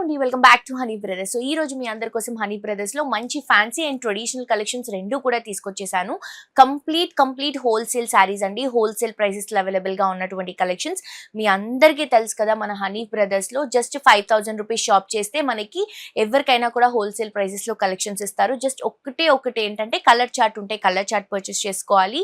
అండి, welcome back to honey brothers. So ఈ రోజు మీ అందరి కోసం హనీ బ్రదర్స్ లో మంచి ఫ్యాన్సీ అండ్ ట్రెడిషనల్ కలెక్షన్స్ రెండు కూడా తీసుకొచ్చేసాను. కంప్లీట్ హోల్సేల్ శారీస్ అండి, హోల్సేల్ ప్రైసెస్ లో అవైలబుల్ గా ఉన్నటువంటి కలెక్షన్స్. మీ అందరికీ తెలుసు కదా, మన హనీ బ్రదర్స్ లో జస్ట్ 5,000 రూపీస్ షాప్ చేస్తే మనకి ఎవరికైనా కూడా హోల్సేల్ ప్రైసెస్ లో కలెక్షన్స్ ఇస్తారు. జస్ట్ ఒకటి ఏంటంటే కలర్ చార్ట్ ఉంటే కలర్ చార్ట్ పర్చేస్ చేసుకోవాలి.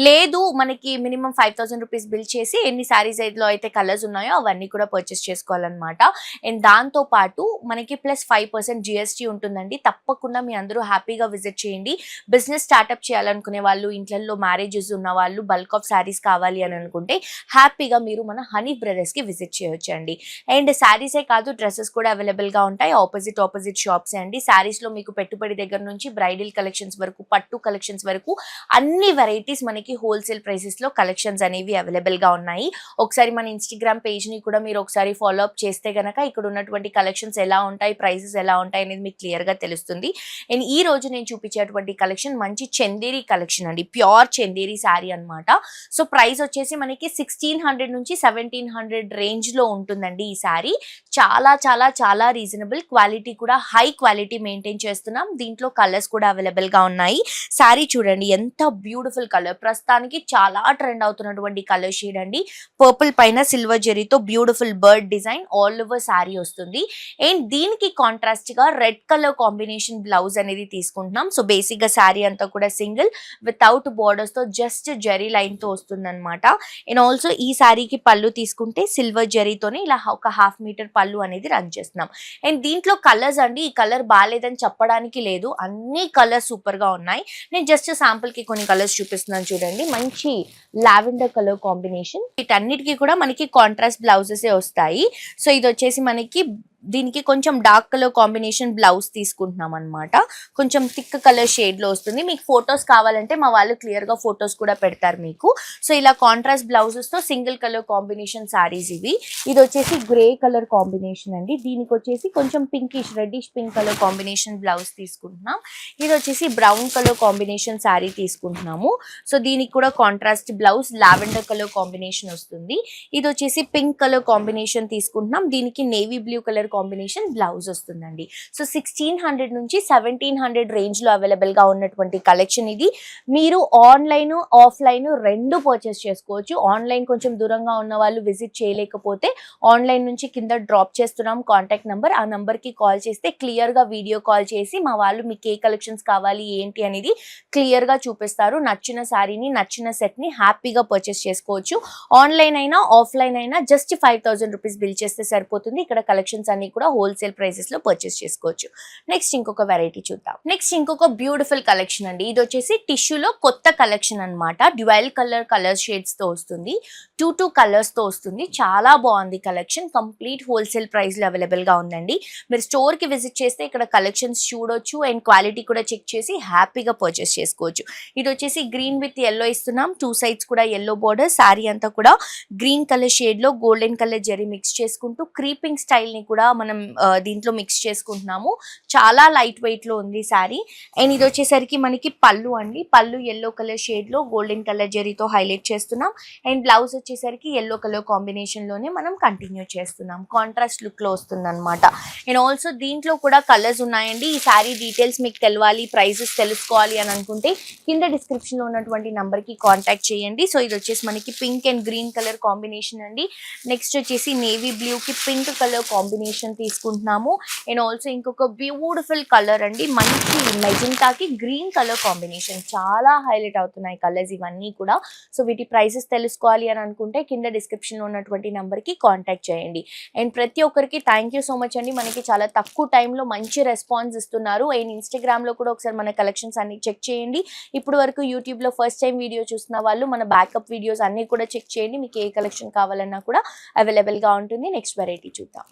లేదు మనకి మినిమం 5,000 రూపీస్ బిల్ చేసి ఎన్ని శారీస్ లో అయితే కలర్స్ ఉన్నాయో అవన్నీ కూడా పర్చేస్ చేసుకోవాలన్నమాట. అండ్ దాంతో పాటు మనకి +5% GST ఉంటుందండి. తప్పకుండా మీ అందరూ హ్యాపీగా విజిట్ చేయండి. బిజినెస్ స్టార్ట్అప్ చేయాలనుకునే వాళ్ళు, ఇంట్లో మ్యారేజెస్ ఉన్న వాళ్ళు, బల్క్ ఆఫ్ శారీస్ కావాలి అని అనుకుంటే హ్యాపీగా మీరు మన హనీ బ్రదర్స్ కి విజిట్ చేయొచ్చు అండి. అండ్ శారీసే కాదు, డ్రెస్సెస్ కూడా అవైలబుల్ గా ఉంటాయి. ఆపోజిట్ షాప్స్ అండి. శారీస్ లో మీకు పెట్టుబడి దగ్గర నుంచి బ్రైడల్ కలెక్షన్స్ వరకు, పట్టు కలెక్షన్స్ వరకు అన్ని వెరైటీస్ మనకి హోల్సేల్ ప్రైసెస్ లో కలెక్షన్స్ అనేవి అవైలబుల్ గా ఉన్నాయి. ఒకసారి మన ఇన్స్టాగ్రామ్ పేజ్ ని కూడా మీరు ఒకసారి ఫాలో అప్ చేస్తే గనక ఇక్కడ ఉన్నటువంటి కలెక్షన్స్ ఎలా ఉంటాయి, ప్రైసెస్ ఎలా ఉంటాయి అనేది మీకు క్లియర్ గా తెలుస్తుంది. అండ్ ఈ రోజు నేను చూపించేటువంటి కలెక్షన్ మంచి చందేరి కలెక్షన్ అండి, ప్యూర్ చందేరి శారీ అన్నమాట. సో ప్రైస్ వచ్చేసి మనకి 1600 నుంచి 1700 రేంజ్ లో ఉంటుందండి. ఈ శారీ చాలా రీజనబుల్, క్వాలిటీ కూడా హై క్వాలిటీ మెయింటైన్ చేస్తున్నాం. దీంట్లో కలర్స్ కూడా అవైలబుల్ గా ఉన్నాయి. శారీ చూడండి ఎంత బ్యూటిఫుల్ కలర్, ప్రస్తుతానికి చాలా ట్రెండ్ అవుతున్నటువంటి కలర్ షేడ్ అండి. పర్పుల్ పైన సిల్వర్ జెరీతో beautiful bird design all over sari వస్తుంది. అండ్ దీనికి కాంట్రాస్ట్ గా రెడ్ కలర్ కాంబినేషన్ బ్లౌజ్ అనేది తీసుకుంటున్నాం. సో బేసిక్ గా శారీ అంతా కూడా సింగిల్ వితౌట్ బోర్డర్స్ తో జస్ట్ జెరీ లైన్ తో వస్తుంది అనమాట. అండ్ ఆల్సో ఈ శారీకి పళ్ళు తీసుకుంటే సిల్వర్ జెరీతోనే ఇలా ఒక 1/2 మీటర్ పళ్ళు అనేది రన్ చేస్తున్నాం. అండ్ దీంట్లో కలర్స్ అండి, ఈ కలర్ బాగాలేదని చెప్పడానికి లేదు, అన్ని కలర్స్ సూపర్ గా ఉన్నాయి. నేను జస్ట్ శాంపుల్ కి కొన్ని కలర్స్ చూపిస్తున్నాను చూడండి. మంచి లావెండర్ కలర్ కాంబినేషన్, వీటన్నిటికీ కూడా మనకి కాంట్రాస్ట్ బ్లౌజెస్ వస్తాయి. సో ఇది వచ్చేసి మనకి దీనికి కొంచెం డార్క్ కలర్ కాంబినేషన్ బ్లౌజ్ తీసుకుంటున్నాం అనమాట. కొంచెం థిక్ కలర్ షేడ్ లో వస్తుంది. మీకు ఫొటోస్ కావాలంటే మా వాళ్ళు క్లియర్ గా ఫొటోస్ కూడా పెడతారు మీకు. సో ఇలా కాంట్రాస్ట్ బ్లౌజెస్ తో సింగిల్ కలర్ కాంబినేషన్ సారీస్ ఇవి. ఇది వచ్చేసి గ్రే కలర్ కాంబినేషన్ అండి. దీనికి వచ్చేసి కొంచెం pinkish reddish pink colour combination blouse తీసుకుంటున్నాం. ఇది వచ్చేసి బ్రౌన్ కలర్ కాంబినేషన్ శారీ తీసుకుంటున్నాము. సో దీనికి కూడా contrast blouse lavender colour combination వస్తుంది. ఇది వచ్చేసి పింక్ కలర్ కాంబినేషన్ తీసుకుంటున్నాం. దీనికి navy blue colour combination blouse వస్తుందండి. సో 1600 నుంచి 1700 రేంజ్ లో అవైలబుల్ గా ఉన్నటువంటి కలెక్షన్ ఇది. మీరు ఆన్లైన్ ఆఫ్లైన్ రెండు పర్చేస్ చేసుకోవచ్చు. ఆన్లైన్ కొంచెం దూరంగా ఉన్న వాళ్ళు విజిట్ చేయలేకపోతే ఆన్లైన్ నుంచి కింద డ్రాప్ చేస్తున్నాం కాంటాక్ట్ నెంబర్. ఆ నెంబర్ కి కాల్ చేస్తే క్లియర్ గా వీడియో కాల్ చేసి మా వాళ్ళు మీకు ఏ కలెక్షన్స్ కావాలి ఏంటి అనేది క్లియర్ గా చూపిస్తారు. నచ్చిన శారీని, నచ్చిన సెట్ ని హ్యాపీగా పర్చేస్ చేసుకోవచ్చు. ఆన్లైన్ అయినా ఆఫ్లైన్ అయినా జస్ట్ 5,000 రూపీస్ బిల్ చేస్తే సరిపోతుంది. ఇక్కడ కలెక్షన్స్ అన్ని కూడా హోల్సేల్ ప్రైసెస్ లో పర్చేస్ చేసుకోవచ్చు. నెక్స్ట్ ఇంకొక వెరైటీ చూద్దాం. నెక్స్ట్ ఇంకొక బ్యూటిఫుల్ కలెక్షన్ అండి. ఇది వచ్చేసి టిష్యూలో కొత్త కలెక్షన్ అన్నమాట. డ్యూయల్ కలర్ షేడ్స్ తో వస్తుంది, 2 కలర్స్ తో వస్తుంది. చాలా బాగుంది కలెక్షన్. కంప్లీట్ హోల్సేల్ ప్రైస్ లో అవైలబుల్ గా ఉందండి. మీరు స్టోర్ కి విజిట్ చేస్తే ఇక్కడ కలెక్షన్స్ చూడొచ్చు అండ్ క్వాలిటీ కూడా చెక్ చేసి హ్యాపీగా పర్చేస్ చేసుకోవచ్చు. ఇది వచ్చేసి గ్రీన్ విత్ ఎల్లో ఇస్తున్నాం. 2 సైడ్స్ కూడా ఎల్లో బోర్డర్. శారీ అంతా కూడా గ్రీన్ కలర్ షేడ్ లో గోల్డెన్ కలర్ జరీ మిక్స్ చేసుకుంటూ క్రీపింగ్ స్టైల్ ని కూడా మనం దీంట్లో మిక్స్ చేసుకుంటున్నాము. చాలా లైట్ వెయిట్ లో ఉంది శారీ. అండ్ ఇది వచ్చేసరికి మనకి పళ్ళు అండి. పళ్ళు ఎల్లో కలర్ షేడ్ లో గోల్డెన్ కలర్ జరీతో హైలైట్ చేస్తున్నాం. అండ్ బ్లౌజ్ వచ్చేసరికి ఎల్లో కలర్ కాంబినేషన్ లోనే మనం కంటిన్యూ చేస్తున్నాం. కాంట్రాస్ట్ లుక్ లో వస్తుంది అనమాట. అండ్ ఆల్సో దీంట్లో కూడా కలర్స్ ఉన్నాయండి. ఈ శారీ డీటెయిల్స్ మీకు తెలవాలి, ప్రైసెస్ తెలుసుకోవాలి అని అనుకుంటే కింద డిస్క్రిప్షన్ లో ఉన్నటువంటి నంబర్ కి కాంటాక్ట్ చేయండి. సో ఇది వచ్చేసి మనకి pink and green colour combination అండి. నెక్స్ట్ వచ్చేసి నేవీ బ్లూ కి పింక్ కలర్ కాంబినేషన్ తీసుకుంటున్నాము. అండ్ ఆల్సో ఇంకొక బ్యూటిఫుల్ కలర్ అండి, మంచి మెజెంటాకి గ్రీన్ కలర్ కాంబినేషన్. చాలా హైలైట్ అవుతున్నాయి కలర్స్ ఇవన్నీ కూడా. సో వీటి ప్రైసెస్ తెలుసుకోవాలి అని అనుకుంటే కింద డిస్క్రిప్షన్ లో ఉన్నటువంటి నంబర్ కి కాంటాక్ట్ చేయండి. అండ్ ప్రతి ఒక్కరికి థ్యాంక్ యూ సో మచ్ అండి. మనకి చాలా తక్కువ టైంలో మంచి రెస్పాన్స్ ఇస్తున్నారు. అండ్ ఇన్స్టాగ్రామ్ లో కూడా ఒకసారి మన కలెక్షన్స్ అన్ని చెక్ చేయండి. ఇప్పుడు వరకు యూట్యూబ్ లో ఫస్ట్ టైం వీడియో చూస్తున్న వాళ్ళు మన బ్యాకప్ వీడియోస్ అన్ని కూడా చెక్ చేయండి. మీకు ఏ కలెక్షన్ కావాలన్నా కూడా అవైలబుల్ గా ఉంటుంది. నెక్స్ట్ వెరైటీ చూద్దాం.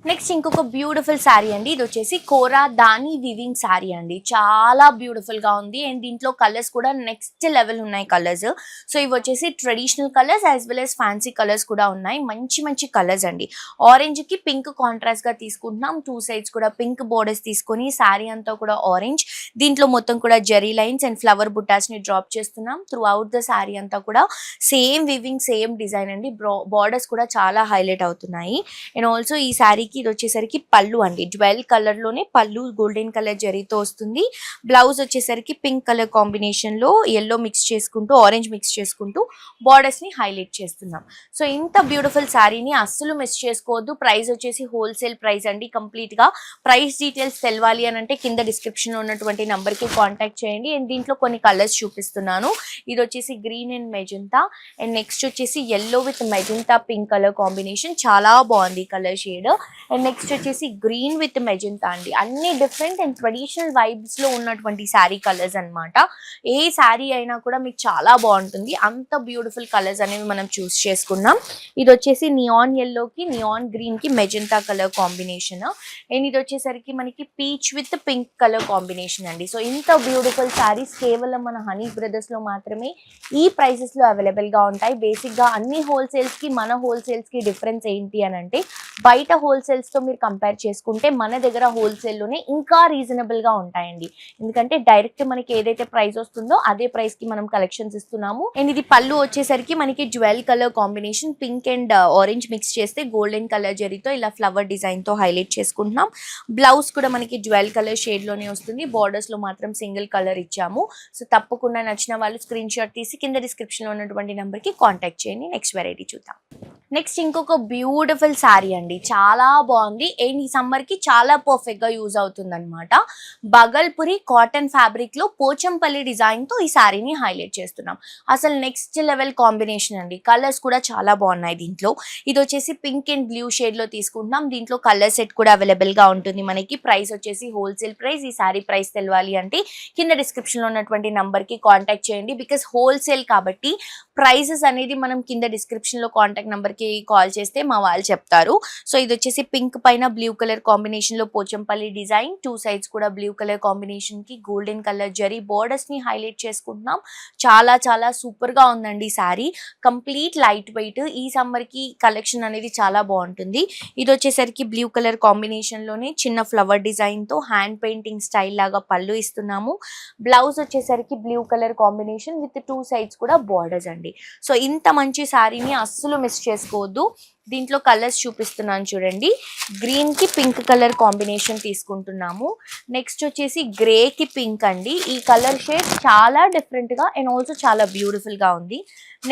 నెక్స్ట్ ఇంకొక బ్యూటిఫుల్ శారీ అండి. ఇది వచ్చేసి కోరా దాని వివింగ్ శారీ అండి. చాలా బ్యూటిఫుల్ గా ఉంది. అండ్ దీంట్లో కలర్స్ కూడా నెక్స్ట్ లెవెల్ ఉన్నాయి కలర్స్. సో ఇవి వచ్చేసి traditional colours as well as fancy colours కూడా ఉన్నాయి. మంచి కలర్స్ అండి. ఆరెంజ్ కి పింక్ కాంట్రాస్ట్ గా తీసుకుంటున్నాం. 2 సైడ్స్ కూడా పింక్ బోర్డర్స్ తీసుకొని శారీ అంతా కూడా ఆరెంజ్. దీంట్లో మొత్తం కూడా జెరీ లైన్స్ అండ్ ఫ్లవర్ బుట్టాస్ ని డ్రాప్ చేస్తున్నాం. త్రూ అవుట్ ద శారీ అంతా కూడా సేమ్ వివింగ్, సేమ్ డిజైన్ అండి. బోర్డర్స్ కూడా చాలా హైలైట్ అవుతున్నాయి. అండ్ ఆల్సో ఈ శారీ మనకి ఇది వచ్చేసరికి పళ్ళు అండి, 12 కలర్ లోనే పళ్ళు గోల్డెన్ కలర్ జరీతో వస్తుంది. బ్లౌజ్ వచ్చేసరికి పింక్ కలర్ కాంబినేషన్ లో ఎల్లో మిక్స్ చేసుకుంటూ ఆరెంజ్ మిక్స్ చేసుకుంటూ బార్డర్స్ ని హైలైట్ చేస్తున్నాం. సో ఇంత బ్యూటిఫుల్ శారీని అస్సలు మిస్ చేసుకోవద్దు. ప్రైస్ వచ్చేసి హోల్సేల్ ప్రైస్ అండి. కంప్లీట్ గా ప్రైస్ డీటెయిల్స్ తెలవాలి అని అంటే కింద డిస్క్రిప్షన్ లో ఉన్నటువంటి నంబర్ కి కాంటాక్ట్ చేయండి. అండ్ దీంట్లో కొన్ని కలర్స్ చూపిస్తున్నాను. ఇది వచ్చేసి green and magenta, and next వచ్చేసి yellow with magenta pink colour combination, చాలా బాగుంది కలర్ షేడ్. అండ్ నెక్స్ట్ వచ్చేసి గ్రీన్ విత్ మెజంతా అండి. అన్ని డిఫరెంట్ అండ్ ట్రెడిషనల్ వైబ్స్ లో ఉన్నటువంటి శారీ కలర్స్ అన్నమాట. ఏ శారీ అయినా కూడా మీకు చాలా బాగుంటుంది. అంత బ్యూటిఫుల్ కలర్స్ అనేవి మనం చూస్ చేసుకున్నాం. ఇది వచ్చేసి నియాన్ ఎల్లో కి నియాన్ గ్రీన్ కి మెజంతా కలర్ కాంబినేషన్, అండ్ ఇది వచ్చేసరికి మనకి peach with pink colour combination అండి. సో ఇంత బ్యూటిఫుల్ శారీస్ కేవలం మన హనీ బ్రదర్స్ లో మాత్రమే ఈ ప్రైసెస్ లో అవైలబుల్ గా ఉంటాయి. బేసిక్ గా అన్ని హోల్సేల్స్ కి మన హోల్సేల్స్ కి డిఫరెన్స్ ఏంటి అని అంటే, బయట హోల్సేల్స్ తో మీరు కంపేర్ చేసుకుంటే మన దగ్గర హోల్సేల్ లోనే ఇంకా రీజనబుల్ గా ఉంటాయండి. ఎందుకంటే డైరెక్ట్ మనకి ఏదైతే ప్రైస్ వస్తుందో అదే ప్రైస్ కి మనం కలెక్షన్స్ ఇస్తున్నాము. అండ్ ఇది పళ్ళు వచ్చేసరికి మనకి 12 colour combination, pink and orange mix చేస్తే గోల్డెన్ కలర్ జరీతో ఇలా ఫ్లవర్ డిజైన్ తో హైలైట్ చేసుకుంటున్నాం. బ్లౌజ్ కూడా మనకి 12 కలర్ షేడ్ లోనే వస్తుంది. బార్డర్స్ లో మాత్రం సింగిల్ కలర్ ఇచ్చాము. సో తప్పకుండా నచ్చిన వాళ్ళు స్క్రీన్ షాట్ తీసి కింద డిస్క్రిప్షన్ లో ఉన్నటువంటి నెంబర్ కి కాంటాక్ట్ చేయండి. నెక్స్ట్ వెరైటీ చూద్దాం. నెక్స్ట్ ఇంకొక బ్యూటిఫుల్ శారీ అండి, చాలా బాగుంది. అండ్ ఈ సమ్మర్ కి చాలా పర్ఫెక్ట్ గా యూజ్ అవుతుంది అనమాట. బగల్పురి కాటన్ ఫ్యాబ్రిక్ లో పోచంపల్లి డిజైన్ తో ఈ శారీని హైలైట్ చేస్తున్నాం. అసలు నెక్స్ట్ లెవెల్ కాంబినేషన్ అండి. కలర్స్ కూడా చాలా బాగున్నాయి దీంట్లో. ఇది వచ్చేసి పింక్ అండ్ బ్లూ షేడ్ లో తీసుకుంటున్నాం. దీంట్లో కలర్ సెట్ కూడా అవైలబుల్ గా ఉంటుంది మనకి. ప్రైస్ వచ్చేసి హోల్సేల్ ప్రైస్. ఈ శారీ ప్రైస్ తెలవాలి అంటే కింద డిస్క్రిప్షన్ లో ఉన్నటువంటి నంబర్ కి కాంటాక్ట్ చేయండి. బికాస్ హోల్సేల్ కాబట్టి ప్రైసెస్ అనేది మనం కింద డిస్క్రిప్షన్ లో కాంటాక్ట్ నంబర్ కి కాల్ చేస్తే మా వాళ్ళు చెప్తారు. సో ఇది వచ్చేసి పింక్ పైన బ్లూ కలర్ కాంబినేషన్ లో పోచంపల్లి డిజైన్, 2 సైడ్స్ కూడా బ్లూ కలర్ కాంబినేషన్ కి గోల్డెన్ కలర్ జరీ బోర్డర్స్ ని హైలైట్ చేసుకుంటున్నాం. చాలా చాలా సూపర్ గా ఉందండి శారీ. Complete light weight. ఈ సమ్మర్ కి కలెక్షన్ అనేది చాలా బాగుంటుంది. ఇది వచ్చేసరికి బ్లూ కలర్ కాంబినేషన్ లోనే చిన్న ఫ్లవర్ డిజైన్ తో హ్యాండ్ పెయింటింగ్ స్టైల్ లాగా పళ్ళు ఇస్తున్నాము. బ్లౌజ్ వచ్చేసరికి blue colour combination with 2 sides కూడా బోర్డర్స్ అండి. సో ఇంత మంచి శారీని అస్సలు మిస్ చేసుకోవద్దు. దీంట్లో కలర్స్ చూపిస్తున్నాను చూడండి. గ్రీన్ కి పింక్ కలర్ కాంబినేషన్ తీసుకుంటున్నాము. నెక్స్ట్ వచ్చేసి గ్రే కి పింక్ అండి. ఈ కలర్ షేడ్ చాలా డిఫరెంట్ గా అండ్ ఆల్సో చాలా బ్యూటిఫుల్ గా ఉంది.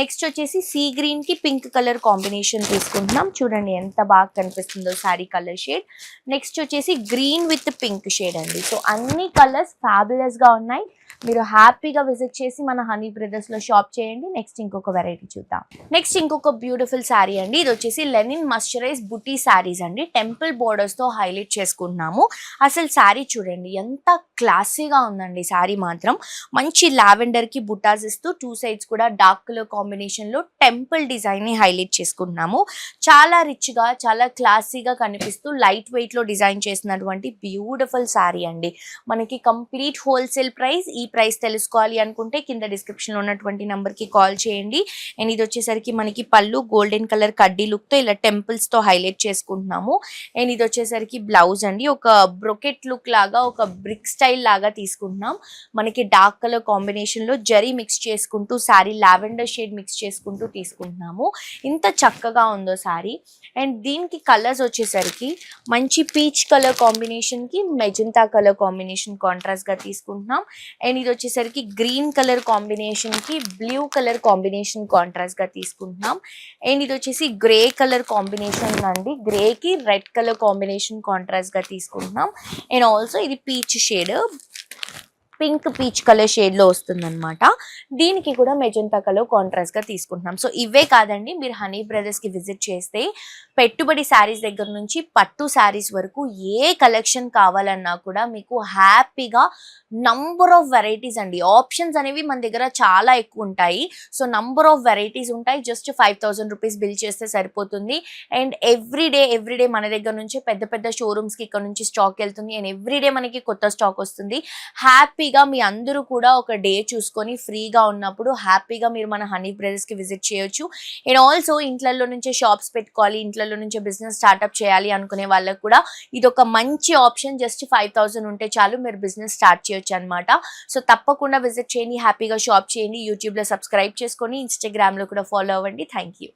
నెక్స్ట్ వచ్చేసి సీ గ్రీన్ కి పింక్ కలర్ కాంబినేషన్ తీసుకుంటున్నాం. చూడండి ఎంత బాగా కనిపిస్తుందో శారీ కలర్ షేడ్. నెక్స్ట్ వచ్చేసి గ్రీన్ విత్ పింక్ షేడ్ అండి. సో అన్ని కలర్స్ ఫ్యాబులస్ గా ఉన్నాయి. మీరు హ్యాపీగా విజిట్ చేసి మన హనీ బ్రదర్స్ లో షాప్ చేయండి. నెక్స్ట్ ఇంకొక వెరైటీ చూద్దాం. నెక్స్ట్ ఇంకొక బ్యూటిఫుల్ శారీ అండి. ఇది వచ్చేసి లెనిన్ మస్చరైజ్ బుటీ శారీస్ అండి. టెంపుల్ బోర్డర్స్ తో హైలైట్ చేసుకుంటున్నాము. అసలు శారీ చూడండి ఎంత క్లాసీగా ఉందండి. శారీ మాత్రం మంచి లావెండర్ కి బుటాస్ ఇస్తూ 2 సైడ్స్ కూడా డార్క్ కలర్ కాంబినేషన్ లో టెంపుల్ డిజైన్ ని హైలైట్ చేసుకుంటున్నాము. చాలా రిచ్ గా చాలా క్లాసీగా కనిపిస్తూ లైట్ వెయిట్ లో డిజైన్ చేసినటువంటి బ్యూటిఫుల్ శారీ అండి. మనకి కంప్లీట్ హోల్సేల్ ప్రైస్. ఈ ప్రైస్ తెలుసుకోవాలి అనుకుంటే కింద డిస్క్రిప్షన్ లో ఉన్నటువంటి నంబర్ కి కాల్ చేయండి. అండ్ ఇది వచ్చేసరికి మనకి పళ్ళు గోల్డెన్ కలర్ కడ్డీ లుక్ తో ఇలా టెంపుల్స్ తో హైలైట్ చేసుకుంటున్నాము. అండ్ ఇది వచ్చేసరికి బ్లౌజ్ అండి. ఒక బ్రొకెట్ లుక్ లాగా ఒక బ్రిక్ స్టైల్ లాగా తీసుకుంటున్నాం. మనకి డార్క్ కలర్ కాంబినేషన్ లో జరీ మిక్స్ చేసుకుంటూ శారీ లావెండర్ షేడ్ మిక్స్ చేసుకుంటూ తీసుకుంటున్నాము. ఇంత చక్కగా ఉందో శారీ. అండ్ దీనికి కలర్స్ వచ్చేసరికి మంచి పీచ్ కలర్ కాంబినేషన్ కి మెజంతా కలర్ కాంబినేషన్ కాంట్రాస్ట్ గా తీసుకుంటున్నాం. అండ్ ఇది వచ్చేసరికి గ్రీన్ కలర్ కాంబినేషన్ కి బ్లూ కలర్ కాంబినేషన్ కాంట్రాస్ట్ గా తీసుకుంటున్నాం. అండ్ ఇది వచ్చేసి గ్రే కలర్ కాంబినేషన్ అండి. గ్రే కి రెడ్ కలర్ కాంబినేషన్ కాంట్రాస్ట్ గా తీసుకుంటున్నాం. అండ్ ఆల్సో ఇది peach shade, pink peach colour shade లో వస్తుంది అనమాట. దీనికి కూడా మెజంతా కలర్ కాంట్రాస్ట్ గా తీసుకుంటున్నాం. సో ఇవే కాదండి, మీరు హనీ బ్రదర్స్ కి విజిట్ చేస్తే పెట్టుబడి శారీస్ దగ్గర నుంచి పట్టు శారీస్ వరకు ఏ కలెక్షన్ కావాలన్నా కూడా మీకు హ్యాపీగా నంబర్ ఆఫ్ వెరైటీస్ అండి. ఆప్షన్స్ అనేవి మన దగ్గర చాలా ఎక్కువ ఉంటాయి. సో నంబర్ ఆఫ్ వెరైటీస్ ఉంటాయి. జస్ట్ 5000 రూపీస్ బిల్ చేస్తే సరిపోతుంది. అండ్ ఎవ్రీడే మన దగ్గర నుంచి పెద్ద పెద్ద షోరూమ్స్ కి ఇక్కడ నుంచి స్టాక్ వెళ్తుంది. అండ్ ఎవ్రీడే మనకి కొత్త స్టాక్ వస్తుంది. హ్యాపీగా మీ అందరూ కూడా ఒక డే చూసుకొని ఫ్రీగా ఉన్నప్పుడు హ్యాపీగా మీరు మన హనీ బ్రదర్స్ కి విజిట్ చేయొచ్చు. అండ్ ఆల్సో ఇంట్లలో నుంచే షాప్స్ పెట్టుకోవాలి, ఇంట్లలో నుంచే బిజినెస్ స్టార్ట్అప్ చేయాలి అనుకునే వాళ్ళకు కూడా ఇది ఒక మంచి ఆప్షన్. జస్ట్ 5000 ఉంటే చాలు మీరు బిజినెస్ స్టార్ట్ చేయొచ్చు అనమాట. సో తప్పకుండా విజిట్ చేయండి, హ్యాపీగా షాప్ చేయండి. యూట్యూబ్ లో సబ్స్క్రైబ్ చేసుకొని ఇన్స్టాగ్రామ్ లో కూడా ఫాలో అవ్వండి. Thank you.